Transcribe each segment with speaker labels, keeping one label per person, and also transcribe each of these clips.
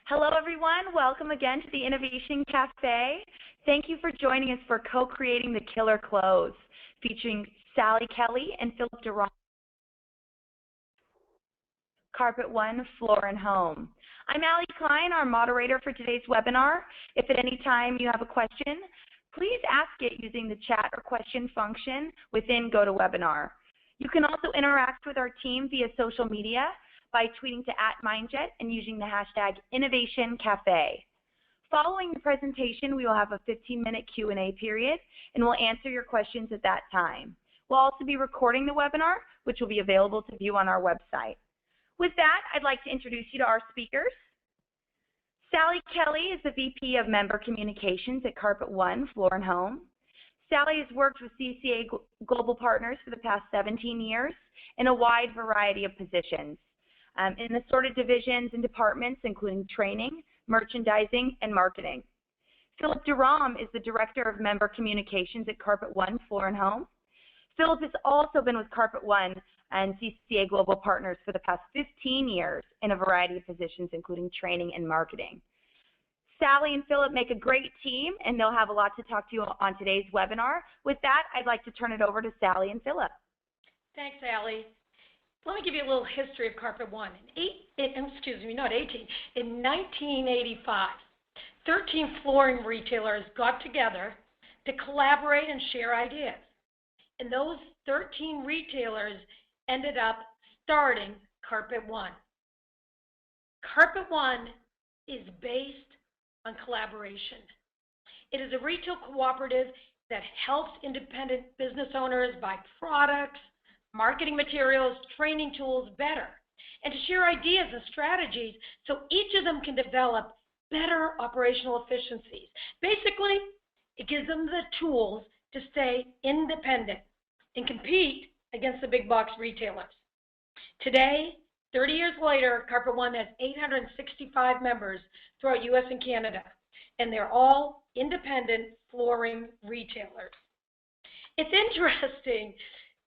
Speaker 1: Hello, everyone. Welcome again to the Innovation Cafe. Thank you for joining us for Co-Creating the Killer Clothes, featuring Sally Kelly and Philip de Rham. Carpet One, Floor and Home. I'm Allie Klein, our moderator for today's webinar. If at any time you have a question, please ask it using the chat or question function within GoToWebinar. You can also interact with our team via social media by tweeting to @MindJet and using the hashtag InnovationCafe. Following the presentation, we will have a 15-minute Q&A period, and we'll answer your questions at that time. We'll also be recording the webinar, which will be available to view on our website. With that, I'd like to introduce you to our speakers. Sally Kelly is the VP of Member Communications at Carpet One, Floor and Home. Sally has worked with CCA Global Partners for the past 17 years in a wide variety of positions, in assorted divisions and departments, including training, merchandising, and marketing. Philip de Rham is the Director of Member Communications at Carpet One, Floor and Home. Philip has also been with Carpet One and CCA Global Partners for the past 15 years in a variety of positions, including training and marketing. Sally and Philip make a great team, and they'll have a lot to talk to you on today's webinar. With that, I'd like to turn it over to Sally and Philip.
Speaker 2: Thanks, Allie. Let me give you a little history of Carpet One. In 1985, 13 flooring retailers got together to collaborate and share ideas. And those 13 retailers ended up starting Carpet One. Carpet One is based on collaboration. It is a retail cooperative that helps independent business owners buy products, marketing materials, training tools better, and to share ideas and strategies so each of them can develop better operational efficiencies. Basically, it gives them the tools to stay independent and compete against the big box retailers. Today, 30 years later, Carpet One has 865 members throughout US and Canada, and they're all independent flooring retailers. It's interesting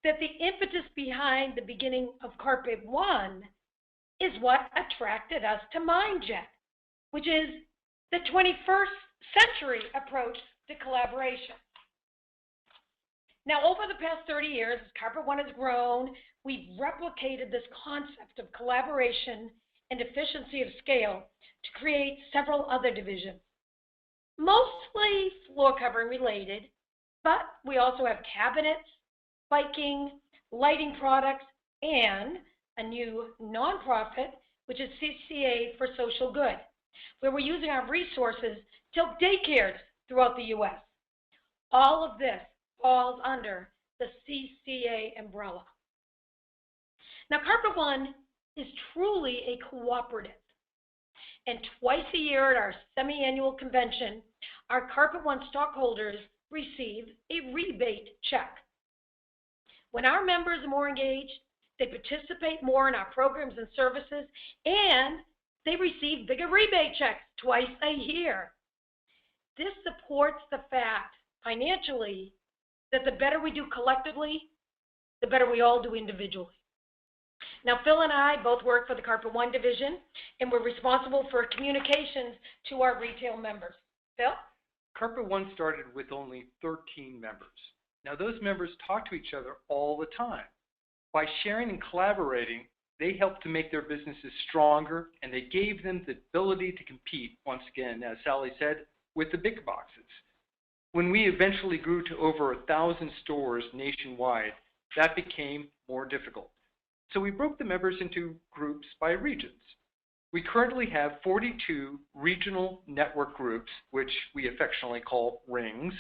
Speaker 2: that the impetus behind the beginning of Carpet One is what attracted us to MindJet, which is the 21st century approach to collaboration. Now, over the past 30 years, as Carpet One has grown, we've replicated this concept of collaboration and efficiency of scale to create several other divisions, mostly floor covering related, but we also have cabinets, biking, lighting products, and a new nonprofit, which is CCA for Social Good, where we're using our resources to help daycares throughout the US. All of this falls under the CCA umbrella. Now, Carpet One is truly a cooperative, and twice a year at our semi-annual convention, our Carpet One stockholders receive a rebate check. When our members are more engaged, they participate more in our programs and services, and they receive bigger rebate checks twice a year. This supports the fact, financially, that the better we do collectively, the better we all do individually. Now, Phil and I both work for the Carpet One division, and we're responsible for communications to our retail members. Phil?
Speaker 3: Carpet One started with only 13 members. Now, those members talk to each other all the time. By sharing and collaborating, they helped to make their businesses stronger, and they gave them the ability to compete, once again, as Sally said, with the big boxes. When we eventually grew to over 1,000 stores nationwide, that became more difficult. So we broke the members into groups by regions. We currently have 42 regional network groups, which we affectionately call rings,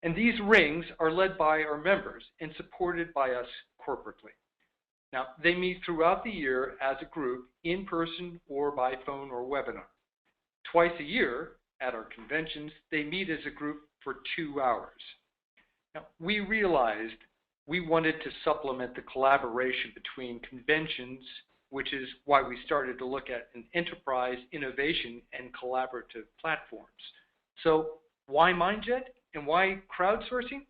Speaker 3: and these rings are led by our members and supported by us corporately. Now, they meet throughout the year as a group, in person or by phone or webinar. Twice a year at our conventions, they meet as a group for 2 hours. Now, we realized we wanted to supplement the collaboration between conventions, which is why we started to look at an enterprise innovation and collaborative platforms. So why MindJet and why crowdsourcing?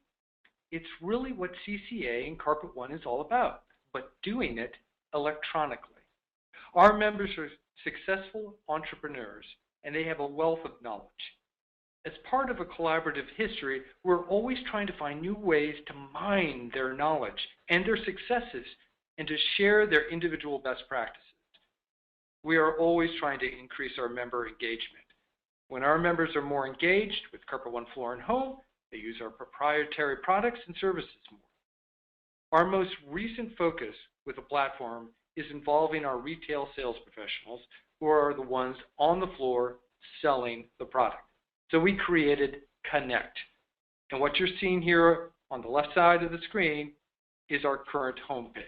Speaker 3: It's really what CCA and Carpet One is all about, but doing it electronically. Our members are successful entrepreneurs, and they have a wealth of knowledge. As part of a collaborative history, we're always trying to find new ways to mine their knowledge and their successes and to share their individual best practices. We are always trying to increase our member engagement. When our members are more engaged with Carpet One Floor and Home, they use our proprietary products and services more. Our most recent focus with the platform is involving our retail sales professionals, who are the ones on the floor selling the product. So we created Connect. And what you're seeing here on the left side of the screen is our current homepage.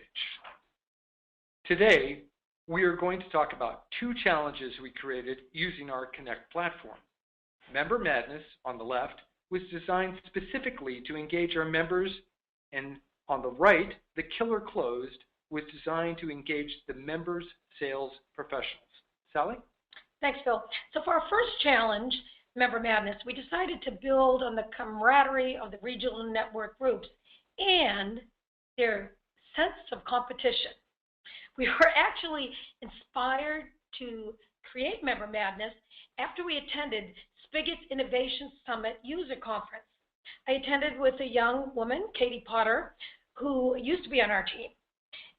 Speaker 3: Today, we are going to talk about two challenges we created using our Connect platform. Member Madness, on the left, was designed specifically to engage our members, and on the right, the Killer Closed was designed to engage the members' sales professionals. Sally?
Speaker 2: Thanks, Phil. So for our first challenge, Member Madness, we decided to build on the camaraderie of the regional network groups and their sense of competition. We were actually inspired to create Member Madness after we attended Spigit's Innovation Summit User Conference. I attended with a young woman, Katie Potter, who used to be on our team.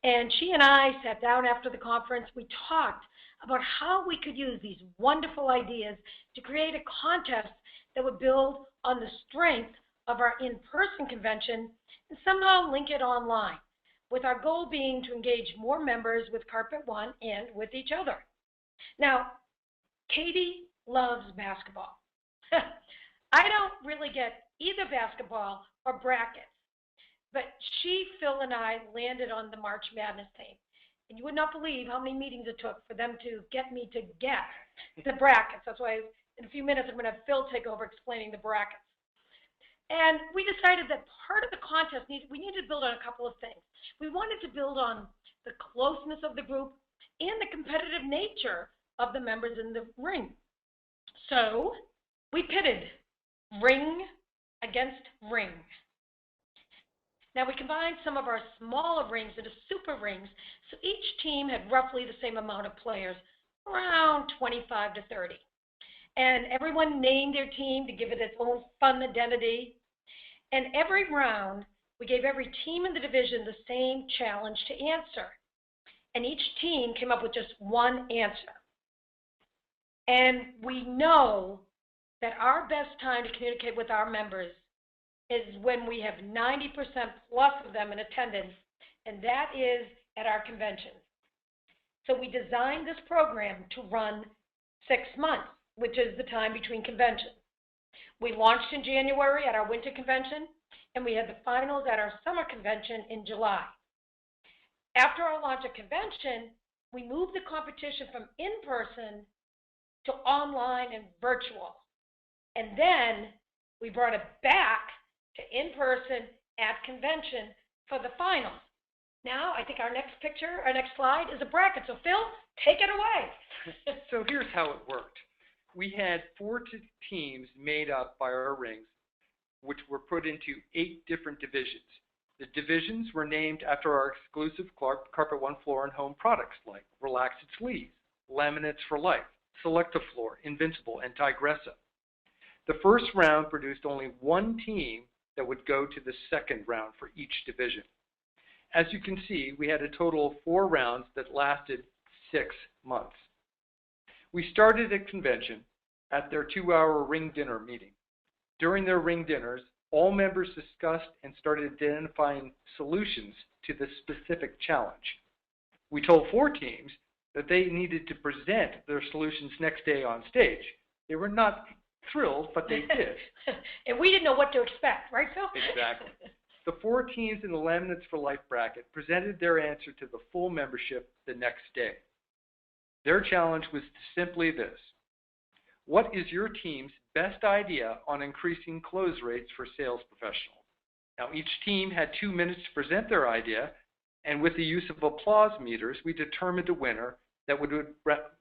Speaker 2: And she and I sat down after the conference. We talked about how we could use these wonderful ideas to create a contest that would build on the strength of our in-person convention and somehow link it online, with our goal being to engage more members with Carpet One and with each other. Now, Katie loves basketball. I don't really get either basketball or brackets, but she, Phil, and I landed on the March Madness theme. And you would not believe how many meetings it took for them to get me to get the brackets. That's why in a few minutes I'm going to have Phil take over explaining the brackets. And we decided that part of the contest, we needed to build on a couple of things. We wanted to build on the closeness of the group and the competitive nature of the members in the ring. So we pitted ring against ring. Now we combined some of our smaller rings into super rings, so each team had roughly the same amount of players, around 25 to 30. And everyone named their team to give it its own fun identity. And every round, we gave every team in the division the same challenge to answer. And each team came up with just one answer. And we know that our best time to communicate with our members is when we have 90% plus of them in attendance, and that is at our conventions. So we designed this program to run 6 months, which is the time between conventions. We launched in January at our winter convention, and we had the finals at our summer convention in July. After our launch at convention, we moved the competition from in-person to online and virtual. And then we brought it back to in-person at convention for the finals. Now, I think our next slide is a bracket. So Phil, take it away.
Speaker 3: So here's how it worked. We had 4 teams made up by our rings, which were put into 8 different divisions. The divisions were named after our exclusive Carpet One Floor and Home products like Relaxed Sleeves, Laminates for Life, Selectifloor, Invincible, and Tigressa. The first round produced only 1 team that would go to the second round for each division. As you can see, we had a total of 4 rounds that lasted 6 months. We started at convention at their 2-hour ring dinner meeting. During their ring dinners, all members discussed and started identifying solutions to the specific challenge. We told 4 teams that they needed to present their solutions next day on stage. They were not thrilled, but they did.
Speaker 2: And we didn't know what to expect, right, Phil?
Speaker 3: Exactly. The 4 teams in the Laminates for Life bracket presented their answer to the full membership the next day. Their challenge was simply this: what is your team's best idea on increasing close rates for sales professionals? Now, each team had 2 minutes to present their idea, and with the use of applause meters, we determined a winner that would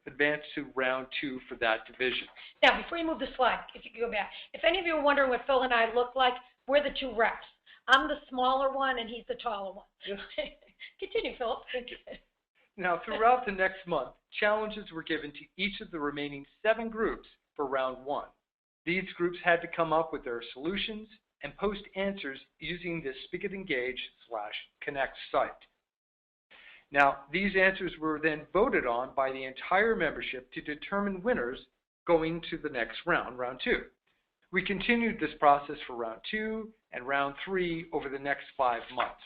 Speaker 3: advance to round 2 for that division.
Speaker 2: Now, before you move the slide, if you could go back, if any of you are wondering what Phil and I look like, we're the 2 reps. I'm the smaller one, and he's the taller one.
Speaker 3: Yes.
Speaker 2: Continue, Philip.
Speaker 3: Thank you. Now, throughout the next month, challenges were given to each of the remaining 7 groups for round 1. These groups had to come up with their solutions and post answers using the Spigit Engage/Connect site. Now, these answers were then voted on by the entire membership to determine winners going to the next round, round 2. We continued this process for round 2 and round 3 over the next 5 months.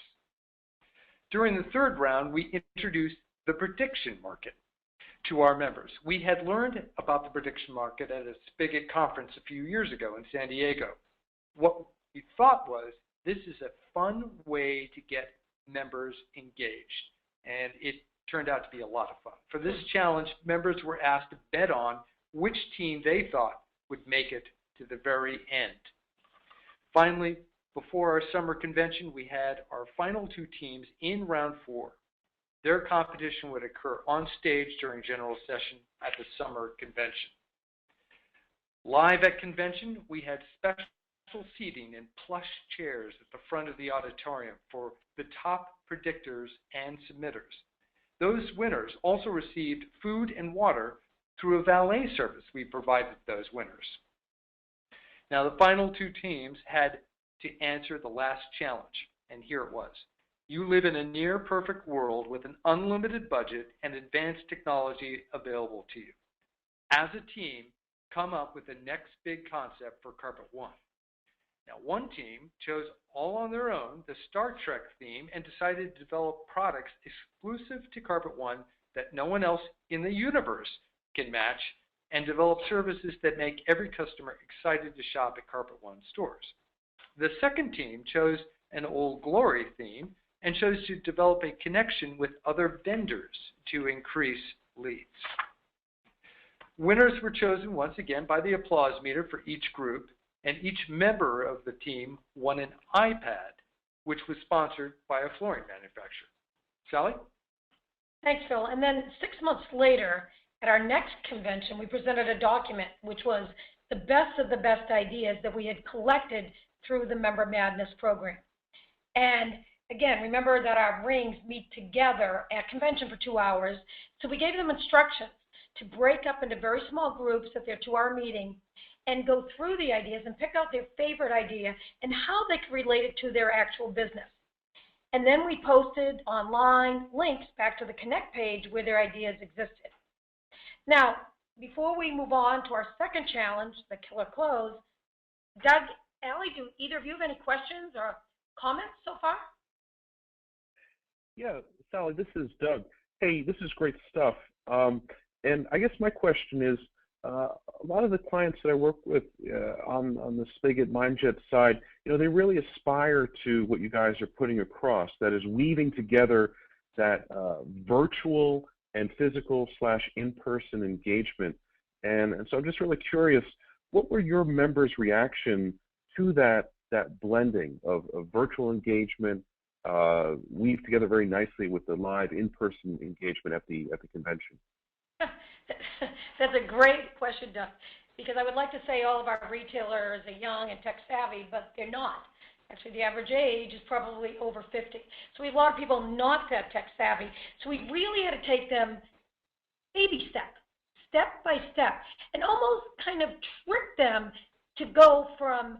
Speaker 3: During the 3rd round, we introduced the prediction market to our members. We had learned about the prediction market at a Spigit conference a few years ago in San Diego. What we thought was, this is a fun way to get members engaged, and it turned out to be a lot of fun. For this challenge, members were asked to bet on which team they thought would make it to the very end. Finally, before our summer convention, we had our final 2 teams in round 4. Their competition would occur on stage during general session at the summer convention. Live at convention, we had special seating and plush chairs at the front of the auditorium for the top predictors and submitters. Those winners also received food and water through a valet service we provided those winners. Now, the final 2 teams had to answer the last challenge, and here it was. You live in a near-perfect world with an unlimited budget and advanced technology available to you. As a team, come up with the next big concept for Carpet One. Now, one team chose all on their own the Star Trek theme and decided to develop products exclusive to Carpet One that no one else in the universe can match, and develop services that make every customer excited to shop at Carpet One stores. The second team chose an Old Glory theme and chose to develop a connection with other vendors to increase leads. Winners were chosen once again by the applause meter for each group, and each member of the team won an iPad, which was sponsored by a flooring manufacturer. Sally?
Speaker 2: Thanks, Phil. And then 6 months later, at our next convention, we presented a document which was the best of the best ideas that we had collected through the Member Madness program. And again, remember that our rings meet together at convention for 2 hours, so we gave them instructions to break up into very small groups at their 2-hour meeting and go through the ideas and pick out their favorite idea and how they could relate it to their actual business. And then we posted online links back to the Connect page where their ideas existed. Now, before we move on to our second challenge, the Killer Close, Doug, Allie, do either of you have any questions or comments so far?
Speaker 4: Yeah, Sally, this is Doug. Hey, this is great stuff. And I guess my question is, a lot of the clients that I work with on the Spigit MindJet side, they really aspire to what you guys are putting across, that is weaving together that virtual and physical / in-person engagement. And so I'm just really curious, what were your members' reaction to that blending of virtual engagement, weaved together very nicely with the live in-person engagement at the convention?
Speaker 2: That's a great question, Doug, because I would like to say all of our retailers are young and tech-savvy, but they're not. Actually, the average age is probably over 50. So we have a lot of people not that tech-savvy. So we really had to take them baby step by step, and almost kind of trick them to go from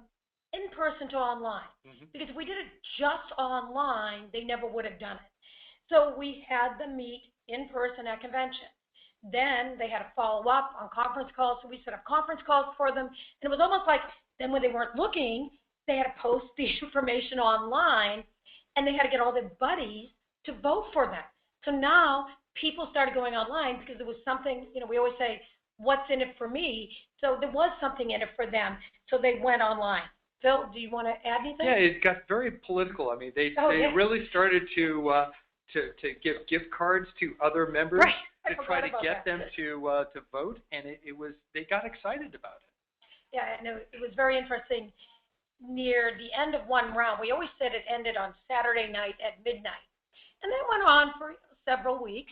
Speaker 2: in-person to online. Because if we did it just online, they never would have done it. So we had them meet in person at convention. Then they had to follow up on conference calls, so we set up conference calls for them. And it was almost like then when they weren't looking, they had to post the information online, and they had to get all their buddies to vote for them. So now people started going online because there was something, we always say, what's in it for me? So there was something in it for them, so they went online. Phil, do you want to add anything?
Speaker 3: Yeah, it got very political. I mean, they really started to give gift cards to other members to try to get them to vote, and they got excited about it.
Speaker 2: Yeah, and it was very interesting. Near the end of one round, we always said it ended on Saturday night at midnight, and then went on for several weeks.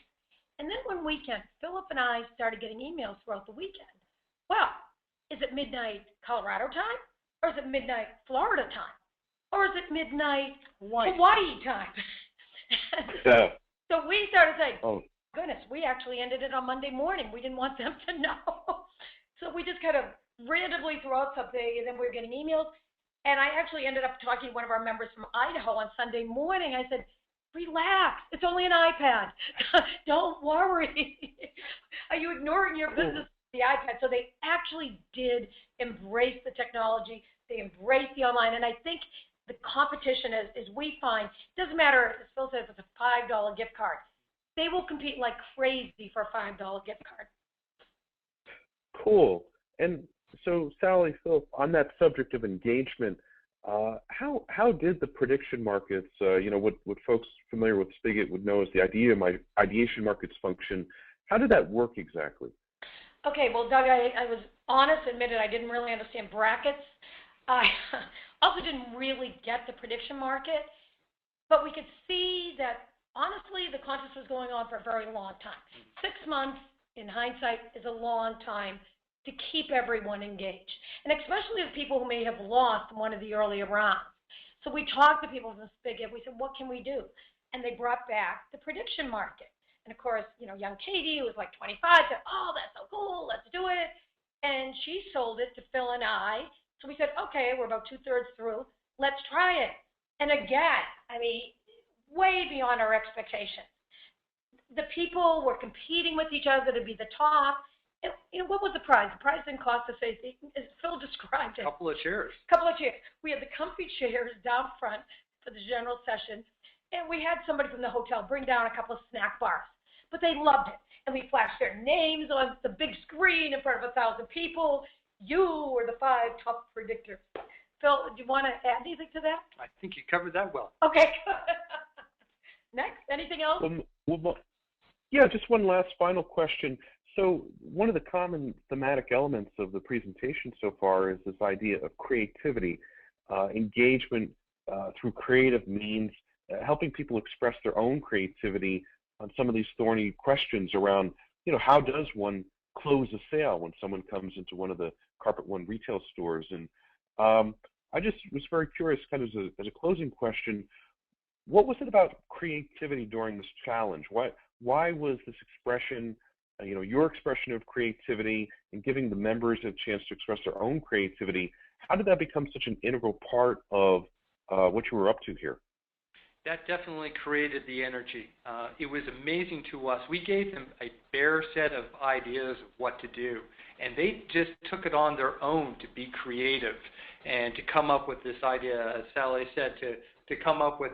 Speaker 2: And then one weekend, Philip and I started getting emails throughout the weekend. Well, is it midnight Colorado time? Or is it midnight Florida time? Or is it midnight Hawaii time? So we started saying, goodness, we actually ended it on Monday morning. We didn't want them to know. So we just kind of randomly threw out something, and then we were getting emails. And I actually ended up talking to one of our members from Idaho on Sunday morning. I said, relax, it's only an iPad. Don't worry. Are you ignoring your business with the iPad? So they actually did embrace the technology. They embraced the online. And I think the competition, as we find, doesn't matter, as Phil says, it's a $5 gift card. They will compete like crazy for a $5 gift card.
Speaker 4: Cool. And so, Sally, Phil, on that subject of engagement, how did the prediction markets, what folks familiar with Spigit would know as the ideation markets function, how did that work exactly?
Speaker 2: Okay, well, Doug, I was honest, admitted I didn't really understand brackets. I also didn't really get the prediction market, but we could see that, honestly, the contest was going on for a very long time. 6 months, in hindsight, is a long time to keep everyone engaged, and especially the people who may have lost in one of the earlier rounds. So we talked to people from Spigit. We said, what can we do? And they brought back the prediction market. And of course, young Katie, who was like 25, said, oh, that's so cool, let's do it. And she sold it to Phil and I. So we said, okay, we're about 2/3 through, let's try it. And again, I mean, way beyond our expectations. The people were competing with each other to be the top. And what was the prize? The prize didn't cost us anything, as Phil described it.
Speaker 3: A couple of chairs.
Speaker 2: We had the comfy chairs down front for the general session, and we had somebody from the hotel bring down a couple of snack bars. But they loved it, and we flashed their names on the big screen in front of 1,000 people. You were the 5 top predictors. Phil, do you want to add anything to that?
Speaker 3: I think you covered that well.
Speaker 2: Okay. Next, anything else?
Speaker 4: Yeah, just one last final question. So one of the common thematic elements of the presentation so far is this idea of creativity, engagement through creative means, helping people express their own creativity on some of these thorny questions around, how does one close a sale when someone comes into one of the Carpet One retail stores? And I just was very curious, kind of as a closing question, what was it about creativity during this challenge? Why was this expression, your expression of creativity and giving the members a chance to express their own creativity, how did that become such an integral part of what you were up to here?
Speaker 3: That definitely created the energy. It was amazing to us. We gave them a bare set of ideas of what to do, and they just took it on their own to be creative and to come up with this idea, as Sally said, to come up with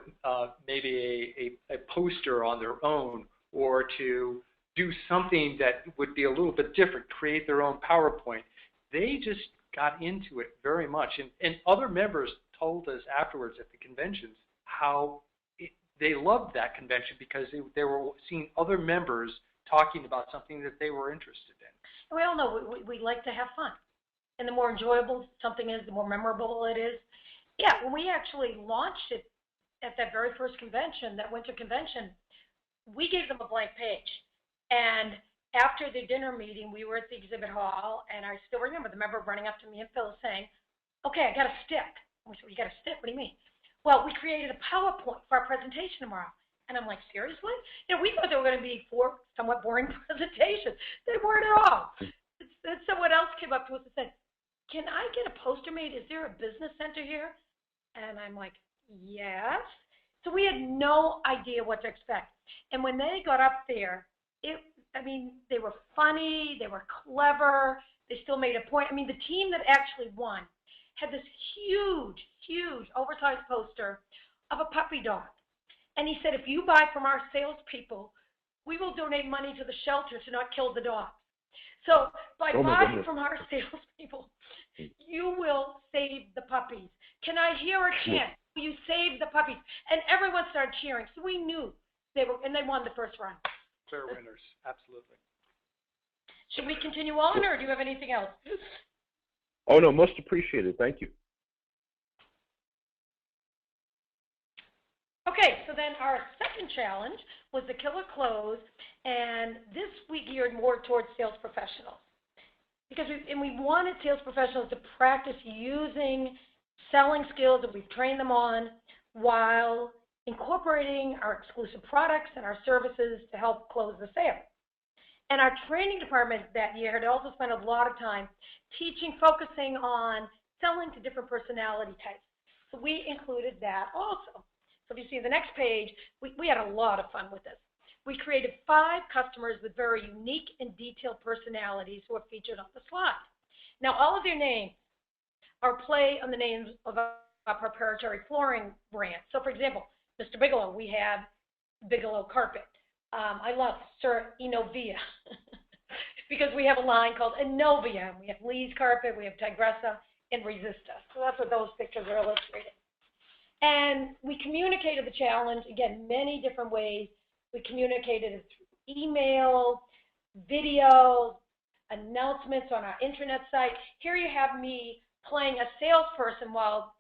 Speaker 3: maybe a poster on their own, or to do something that would be a little bit different, create their own PowerPoint. They just got into it very much. And other members told us afterwards at the conventions how they loved that convention because they were seeing other members talking about something that they were interested in.
Speaker 2: We all know we like to have fun. And the more enjoyable something is, the more memorable it is. Yeah, when we actually launched it at that very first convention, that winter convention, we gave them a blank page. And after the dinner meeting, we were at the exhibit hall, and I still remember the member running up to me and Phil saying, okay, I got a stick. We said, you got a stick? What do you mean? Well, we created a PowerPoint for our presentation tomorrow. And I'm like, seriously? We thought they were going to be 4 somewhat boring presentations. They weren't at all. Then someone else came up to us and said, can I get a poster made? Is there a business center here? And I'm like, yes. So we had no idea what to expect. And when they got up there, they were funny, they were clever, they still made a point. The team that actually won had this huge, oversized poster of a puppy dog. And he said, if you buy from our salespeople, we will donate money to the shelter to not kill the dog. So by buying from our salespeople, you will save the puppies. Can I hear a chant? Will you save the puppies? And everyone started cheering. So we knew they won the first round.
Speaker 3: Fair winners, absolutely.
Speaker 2: Should we continue on, or do you have anything else?
Speaker 4: Oh, no, most appreciated. Thank you.
Speaker 2: Okay, so then our second challenge was the killer close, and this we geared more towards sales professionals. Because we wanted sales professionals to practice using selling skills that we've trained them on while incorporating our exclusive products and our services to help close the sale. And our training department that year had also spent a lot of time teaching, focusing on selling to different personality types. So we included that also. So if you see the next page, we had a lot of fun with this. We created 5 customers with very unique and detailed personalities who are featured on the slide. Now, all of their names are play on the names of our proprietary flooring brand. So, for example, Mr. Bigelow, we have Bigelow Carpet. I love Sir Inovia because we have a line called Inovia. We have Lee's Carpet, we have Tigressa, and Resista. So that's what those pictures are illustrating. And we communicated the challenge, again, many different ways. We communicated it through email, videos, announcements on our intranet site. Here you have me playing a salesperson while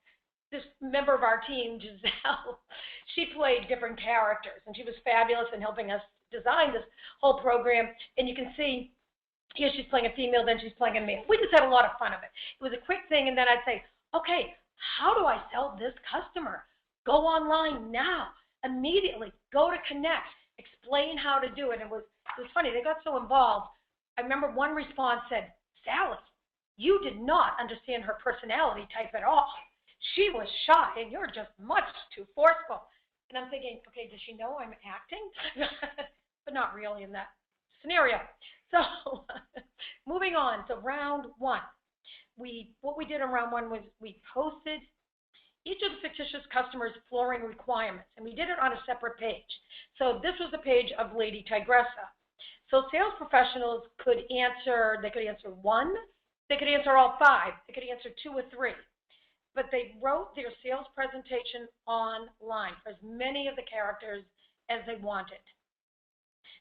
Speaker 2: this member of our team, Giselle, she played different characters, and she was fabulous in helping us design this whole program. And you can see here she's playing a female, then she's playing a male. We just had a lot of fun of it. It was a quick thing, and then I'd say, okay, how do I sell this customer? Go online now, immediately, go to Connect, explain how to do it. And it was funny, they got so involved. I remember one response said, Sally, you did not understand her personality type at all. She was shy, and you're just much too forceful. And I'm thinking, okay, does she know I'm acting? But not really in that scenario. So moving on to round 1. What we did in round 1 was we posted each of the fictitious customers' flooring requirements, and we did it on a separate page. So this was the page of Lady Tigressa. So sales professionals could answer, they could answer 1, they could answer all 5, they could answer 2 or 3. But they wrote their sales presentation online for as many of the characters as they wanted.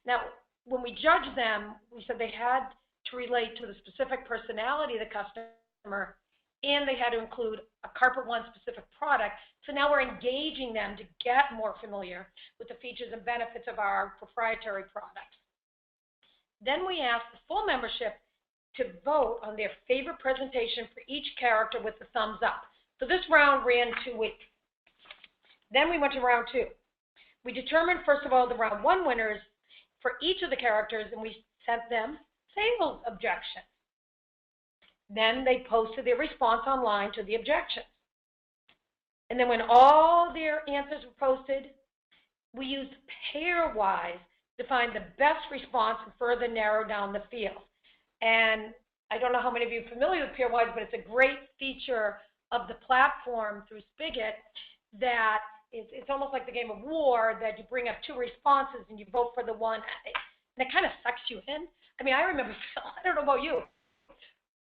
Speaker 2: Now, when we judged them, we said they had to relate to the specific personality of the customer, and they had to include a Carpet One specific product. So now we're engaging them to get more familiar with the features and benefits of our proprietary products. Then we asked the full membership to vote on their favorite presentation for each character with the thumbs up. So this round ran 2 weeks. Then we went to round 2. We determined, first of all, the round 1 winners for each of the characters, and we sent them sales objections. Then they posted their response online to the objections. And then when all their answers were posted, we used Pairwise to find the best response and further narrow down the field. And I don't know how many of you are familiar with Pairwise, but it's a great feature of the platform through Spigit that it's almost like the game of war, that you bring up 2 responses and you vote for the one, and it kind of sucks you in. I mean, I remember, Phil, I don't know about you,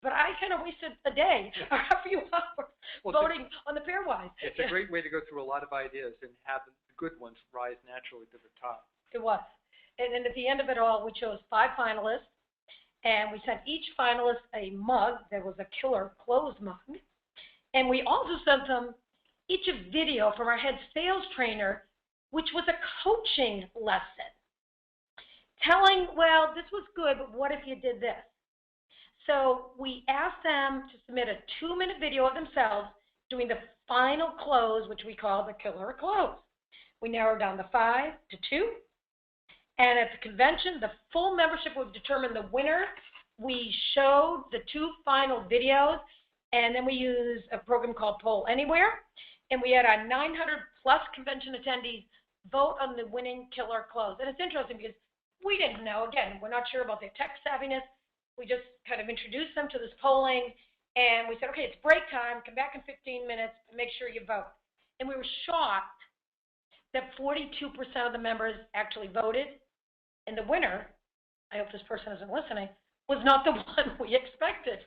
Speaker 2: but I kind of wasted a day or a few hours voting on the Pairwise.
Speaker 3: It's a great way to go through a lot of ideas and have the good ones rise naturally to the top.
Speaker 2: It was. And then at the end of it all, we chose 5 finalists, and we sent each finalist a mug. There was a killer clothes mug. And we also sent them each a video from our head sales trainer, which was a coaching lesson, telling, well, this was good, but what if you did this? So we asked them to submit a 2-minute video of themselves doing the final close, which we call the killer close. We narrowed down the 5 to 2. And at the convention, the full membership would determine the winner. We showed the 2 final videos, and then we used a program called Poll Anywhere. And we had our 900-plus convention attendees vote on the winning killer close. And it's interesting because we didn't know. Again, we're not sure about their tech savviness. We just kind of introduced them to this polling, and we said, okay, it's break time. Come back in 15 minutes and make sure you vote. And we were shocked that 42% of the members actually voted, and the winner, I hope this person isn't listening, was not the one we expected.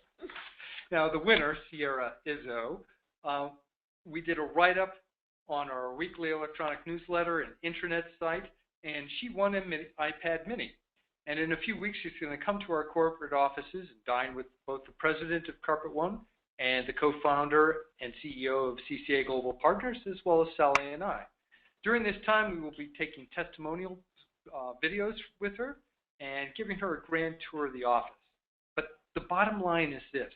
Speaker 3: Now, the winner, Sierra Izzo, we did a write-up on our weekly electronic newsletter and intranet site, and she won an iPad mini. And in a few weeks, she's going to come to our corporate offices and dine with both the president of Carpet One and the co-founder and CEO of CCA Global Partners, as well as Sally and I. During this time, we will be taking testimonial videos with her and giving her a grand tour of the office. But the bottom line is this.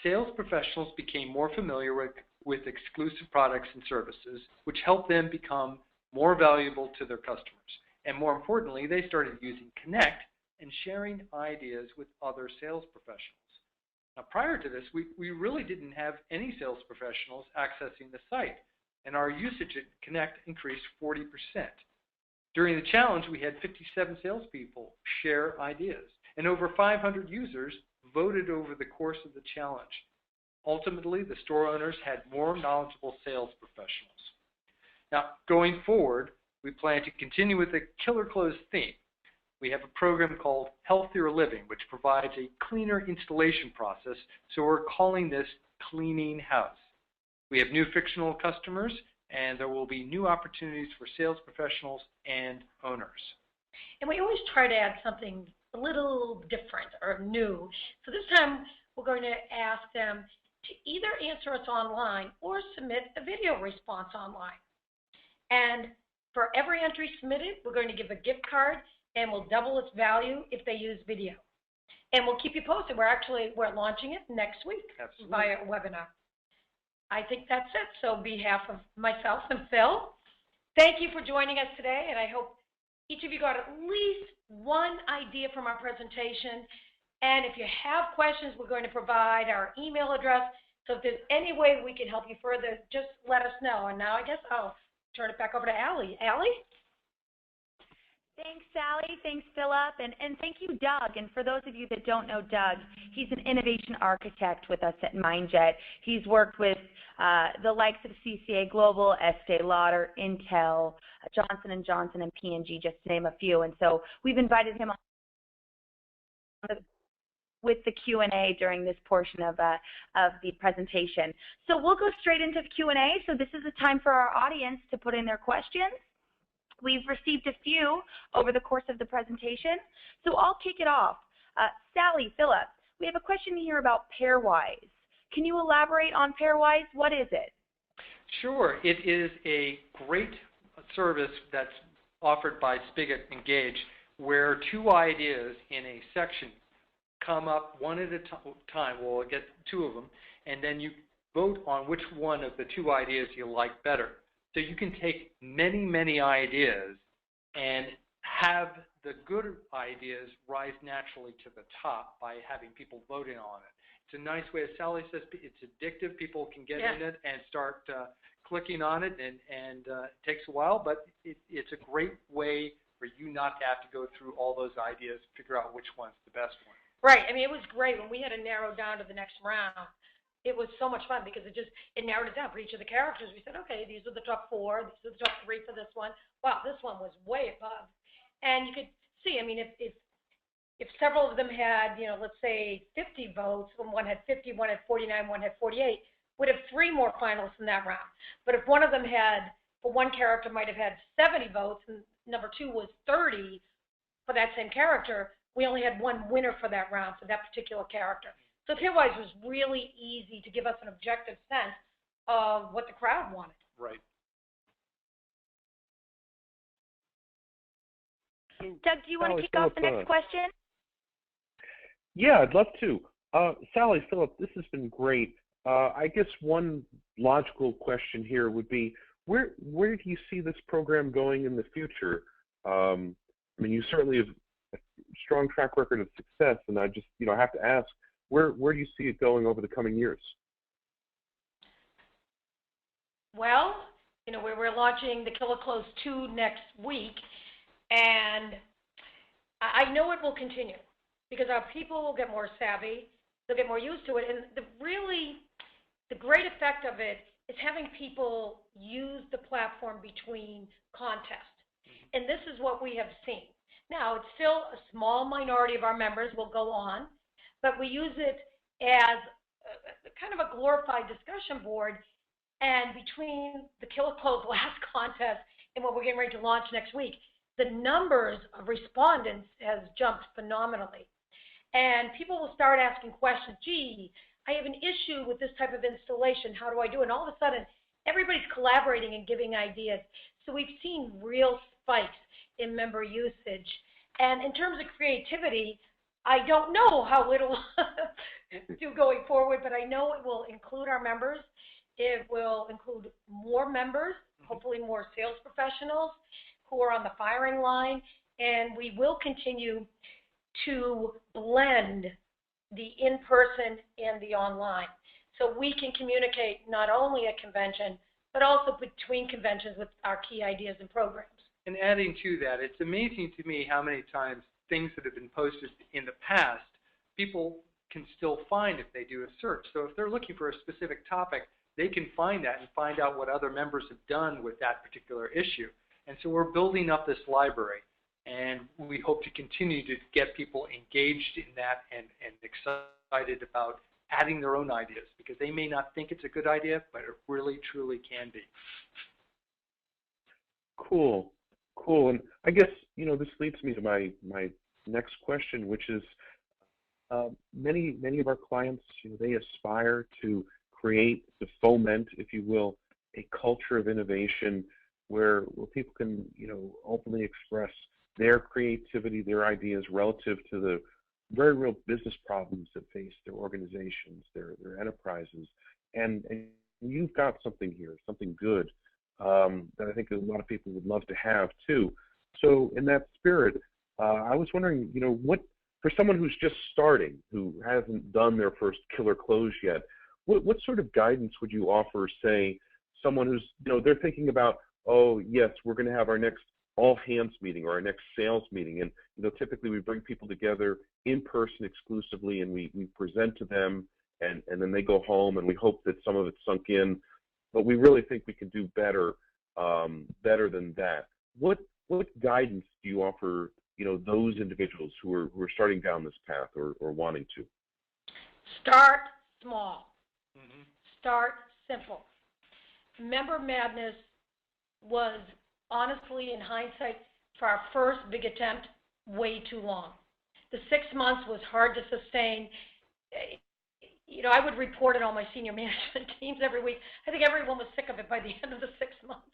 Speaker 3: Sales professionals became more familiar with with exclusive products and services, which help them become more valuable to their customers. And more importantly, they started using Connect and sharing ideas with other sales professionals. Now, prior to this, we really didn't have any sales professionals accessing the site, and our usage at Connect increased 40%. During the challenge, we had 57 salespeople share ideas, and over 500 users voted over the course of the challenge. Ultimately, the store owners had more knowledgeable sales professionals. Now, going forward, we plan to continue with the Killer Clothes theme. We have a program called Healthier Living, which provides a cleaner installation process, so we're calling this Cleaning House. We have new fictional customers, and there will be new opportunities for sales professionals and owners.
Speaker 2: And we always try to add something a little different or new. So this time, we're going to ask them to either answer us online or submit a video response online. And for every entry submitted, we're going to give a gift card, and we'll double its value if they use video. And we'll keep you posted. We're launching it next week. Absolutely. Via a webinar. I think that's it. So on behalf of myself and Phil, thank you for joining us today, and I hope each of you got at least one idea from our presentation. And if you have questions, we're going to provide our email address. So if there's any way we can help you further, just let us know. And now I guess I'll turn it back over to Allie. Allie?
Speaker 1: Thanks, Sally. Thanks, Philip. And thank you, Doug. And for those of you that don't know Doug, he's an innovation architect with us at MindJet. He's worked with the likes of CCA Global, Estee Lauder, Intel, Johnson & Johnson, and P&G, just to name a few. And so we've invited him on with the Q&A during this portion of the presentation. So we'll go straight into the Q&A. So this is the time for our audience to put in their questions. We've received a few over the course of the presentation, so I'll kick it off. Sally, Philip, we have a question here about Pairwise. Can you elaborate on Pairwise? What is it?
Speaker 3: Sure. It is a great service that's offered by Spigit Engage, where two ideas in a section come up one at a time. We'll get two of them, and then you vote on which one of the two ideas you like better. So you can take many, many ideas and have the good ideas rise naturally to the top by having people voting on it. It's a nice way, as Sally says, it's addictive. People can get in it and start clicking on it, and it takes a while, but it's a great way for you not to have to go through all those ideas, figure out which one's the best one.
Speaker 2: Right. I mean, it was great when we had to narrow down to the next round. It was so much fun because it narrowed it down for each of the characters. We said, okay, these are the top 4, these are the top 3 for this one. Wow, this one was way above. And you could see, I mean, if several of them had, let's say 50 votes, one had 50, one had 49, one had 48, we'd have 3 more finalists in that round. But if one of them had, for one character might have had 70 votes and number 2 was 30 for that same character, we only had 1 winner for that round for that particular character. So Pairwise was really easy to give us an objective sense of what the crowd wanted.
Speaker 3: Right.
Speaker 1: Doug, do you want to kick off the next question?
Speaker 4: Yeah, I'd love to. Sally, Philip, this has been great. I guess one logical question here would be, where do you see this program going in the future? I mean, you certainly have a strong track record of success, and I just, have to ask, where do you see it going over the coming years?
Speaker 2: Well, we're launching the Killer Clothes 2 next week, and I know it will continue because our people will get more savvy, they'll get more used to it, and the great effect of it is having people use the platform between contests, and this is what we have seen. Now, it's still a small minority of our members will go on, but we use it as kind of a glorified discussion board. And between the Killer Clothes last contest and what we're getting ready to launch next week, the numbers of respondents has jumped phenomenally. And people will start asking questions. Gee, I have an issue with this type of installation. How do I do it? And all of a sudden, everybody's collaborating and giving ideas. So we've seen real spikes in member usage. And in terms of creativity, I don't know how it'll do going forward, but I know it will include our members. It will include more members, hopefully more sales professionals who are on the firing line, and we will continue to blend the in-person and the online. So we can communicate not only at convention, but also between conventions with our key ideas and programs.
Speaker 3: And adding to that, it's amazing to me how many times things that have been posted in the past, people can still find if they do a search. So if they're looking for a specific topic, they can find that and find out what other members have done with that particular issue. And so we're building up this library, and we hope to continue to get people engaged in that and excited about adding their own ideas, because they may not think it's a good idea, but it really, truly can be.
Speaker 4: Cool. Cool. And I guess, this leads me to my next question, which is many of our clients, they aspire to create, to foment, if you will, a culture of innovation where people can, openly express their creativity, their ideas relative to the very real business problems that face their organizations, their enterprises. And you've got something here, something good that I think a lot of people would love to have too. So in that spirit, I was wondering, what, for someone who's just starting, who hasn't done their first killer close yet, what sort of guidance would you offer, say, someone who's, they're thinking about, oh, yes, we're going to have our next all-hands meeting or our next sales meeting. And, typically we bring people together in person exclusively, and we present to them, and then they go home, and we hope that some of it's sunk in. But we really think we can do better than that. What guidance do you offer, those individuals who are starting down this path or wanting to?
Speaker 2: Start small. Start simple. Member Madness was, honestly, in hindsight, for our first big attempt, way too long. The 6 months was hard to sustain. I would report it on my senior management teams every week. I think everyone was sick of it by the end of the 6 months.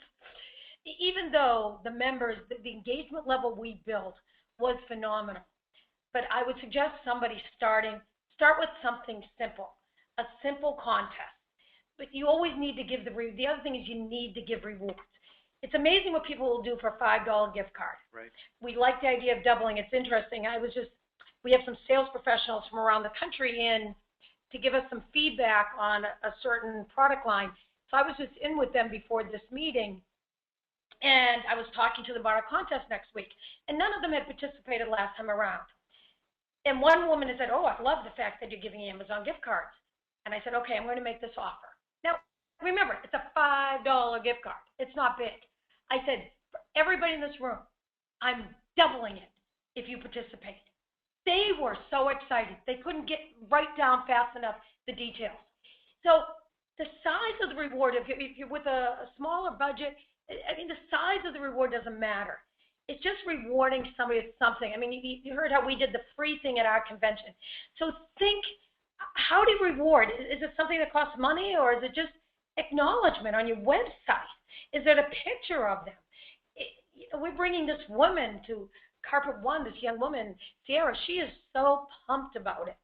Speaker 2: Even though the members, the engagement level we built was phenomenal. But I would suggest somebody start with something simple, a simple contest. But you always need to give the other thing is you need to give rewards. It's amazing what people will do for a $5 gift card.
Speaker 3: Right.
Speaker 2: We like the idea of doubling. It's interesting. We have some sales professionals from around the country in to give us some feedback on a certain product line. So I was just in with them before this meeting, and I was talking to them about our contest next week. And none of them had participated last time around. And one woman had said, oh, I love the fact that you're giving Amazon gift cards. And I said, okay, I'm going to make this offer. Now, remember, it's a $5 gift card. It's not big. I said, for everybody in this room, I'm doubling it if you participate. They were so excited. They couldn't write down fast enough the details. So the size of the reward, if you're with a smaller budget, the size of the reward doesn't matter. It's just rewarding somebody with something. You heard how we did the free thing at our convention. So think, how do you reward? Is it something that costs money, or is it just acknowledgement on your website? Is it a picture of them? We're bringing this woman to Carpet One, this young woman, Sierra. She is so pumped about it.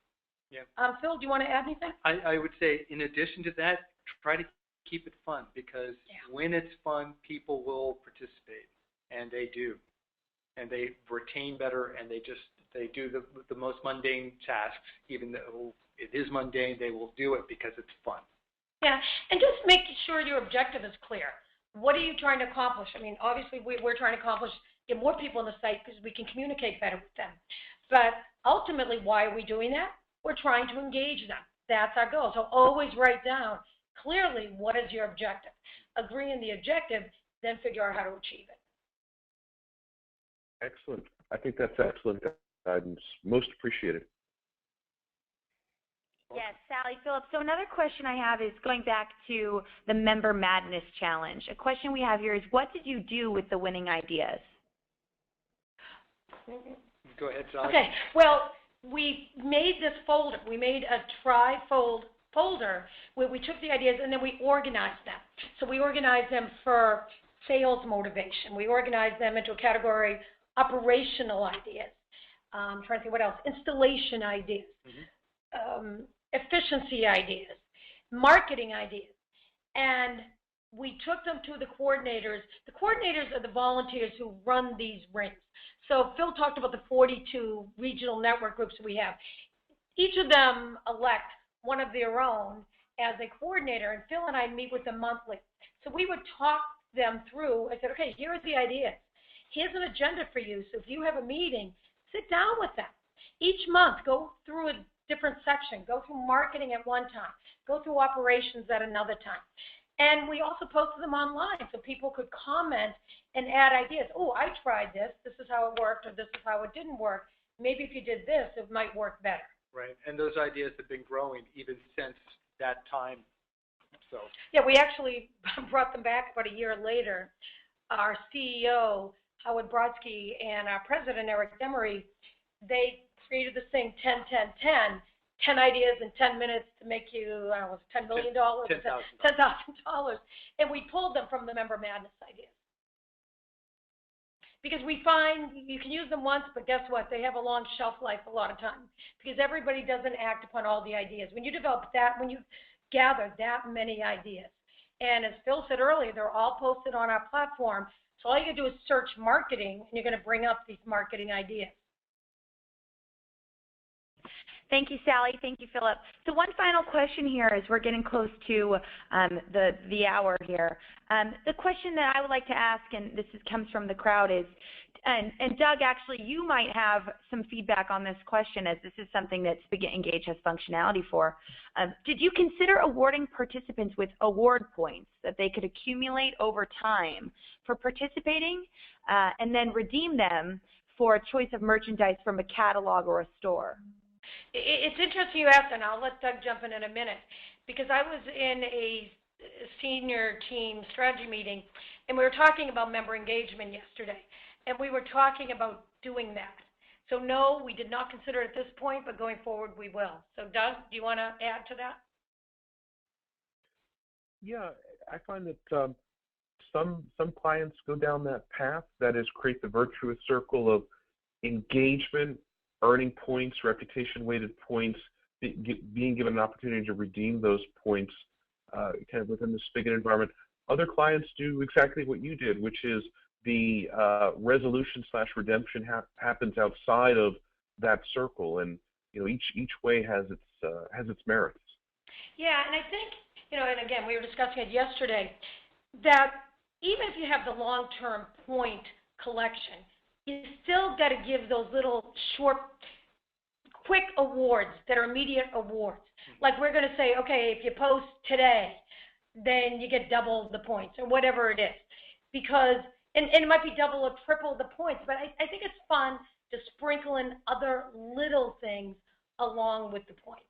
Speaker 3: Yeah.
Speaker 2: Phil, do you want to add anything?
Speaker 3: I would say, in addition to that, try to keep it fun, because when it's fun, people will participate, and they do. And they retain better, and they do the most mundane tasks. Even though it is mundane, they will do it because it's fun.
Speaker 2: Yeah, and just make sure your objective is clear. What are you trying to accomplish? Obviously, we're trying to accomplish, get more people on the site because we can communicate better with them. But ultimately, why are we doing that? We're trying to engage them. That's our goal. So always write down clearly what is your objective. Agree on the objective, then figure out how to achieve it.
Speaker 4: Excellent. I think that's excellent guidance. Most appreciated.
Speaker 1: Yes, Sally, Philip. So another question I have is going back to the Member Madness Challenge. A question we have here is, what did you do with the winning ideas?
Speaker 3: Go ahead, Sally.
Speaker 2: Okay. Well, we made this folder. We made a tri-fold folder where we took the ideas and then we organized them. So we organized them for sales motivation. We organized them into a category, operational ideas. I'm trying to think what else. Installation ideas. Efficiency ideas, marketing ideas. and we took them to the coordinators. The coordinators are the volunteers who run these rings. So Phil talked about the 42 regional network groups we have. Each of them elect one of their own as a coordinator, and Phil and I meet with them monthly. So we would talk them through. I said, okay, here are the ideas. Here's an agenda for you. So if you have a meeting, sit down with them. Each month, go through a different section. Go through marketing at one time. Go through operations at another time. And we also posted them online so people could comment and add ideas. Oh, I tried this. This is how it worked, or this is how it didn't work. Maybe if you did this, it might work better. Right,
Speaker 3: and those ideas have been growing even since that time. So
Speaker 2: yeah, we actually brought them back about a year later. Our CEO, Howard Brodsky, and our president, Eric Demery, they created this thing, 10-10-10, 10 ideas in 10 minutes to make you, I don't know, $10 million?
Speaker 3: $10,000.
Speaker 2: $10,000. And we pulled them from the Member Madness ideas. Because we find you can use them once, but guess what? They have a long shelf life a lot of times because everybody doesn't act upon all the ideas. When you develop that, when you gather that many ideas, and as Phil said earlier, they're all posted on our platform. So all you can do is search marketing, and you're going to bring up these marketing ideas.
Speaker 1: Thank you, Sally. Thank you, Philip. So one final question here as we're getting close to the hour here. The question that I would like to ask, and this comes from the crowd, is, and Doug, actually, you might have some feedback on this question as this is something that Spigit Engage has functionality for. Did you consider awarding participants with award points that they could accumulate over time for participating and then redeem them for a choice of merchandise from a catalog or a store?
Speaker 2: It's interesting you asked, and I'll let Doug jump in a minute, because I was in a senior team strategy meeting, and we were talking about member engagement yesterday, and we were talking about doing that. So no, we did not consider it at this point, but going forward we will. So Doug, do you want to add to that?
Speaker 4: Yeah, I find that some clients go down that path, that is, create the virtuous circle of engagement, earning points, reputation-weighted points, being given an opportunity to redeem those points kind of within the Spigit environment. Other clients do exactly what you did, which is the resolution/redemption happens outside of that circle, and each way has its merits.
Speaker 2: Yeah, and I think and again we were discussing it yesterday, that even if you have the long-term point collection, you still got to give those little short, quick awards that are immediate awards. Like we're going to say, okay, if you post today, then you get double the points or whatever it is. Because, and it might be double or triple the points, but I think it's fun to sprinkle in other little things along with the points.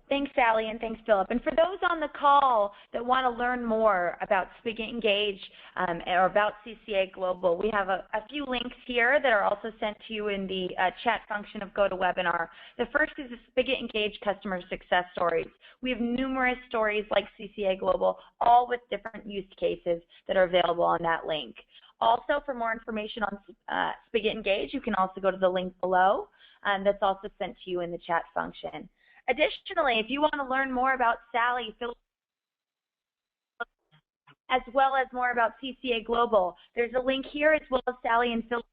Speaker 1: Thanks, Sally, and thanks, Philip. And for those on the call that want to learn more about Spigit Engage or about CCA Global, we have a few links here that are also sent to you in the chat function of GoToWebinar. The first is the Spigit Engage customer success stories. We have numerous stories like CCA Global, all with different use cases that are available on that link. Also, for more information on Spigit Engage, you can also go to the link below that's also sent to you in the chat function. Additionally, if you want to learn more about Sally, Philip, as well as more about CCA Global, there's a link here as well as Sally and Philip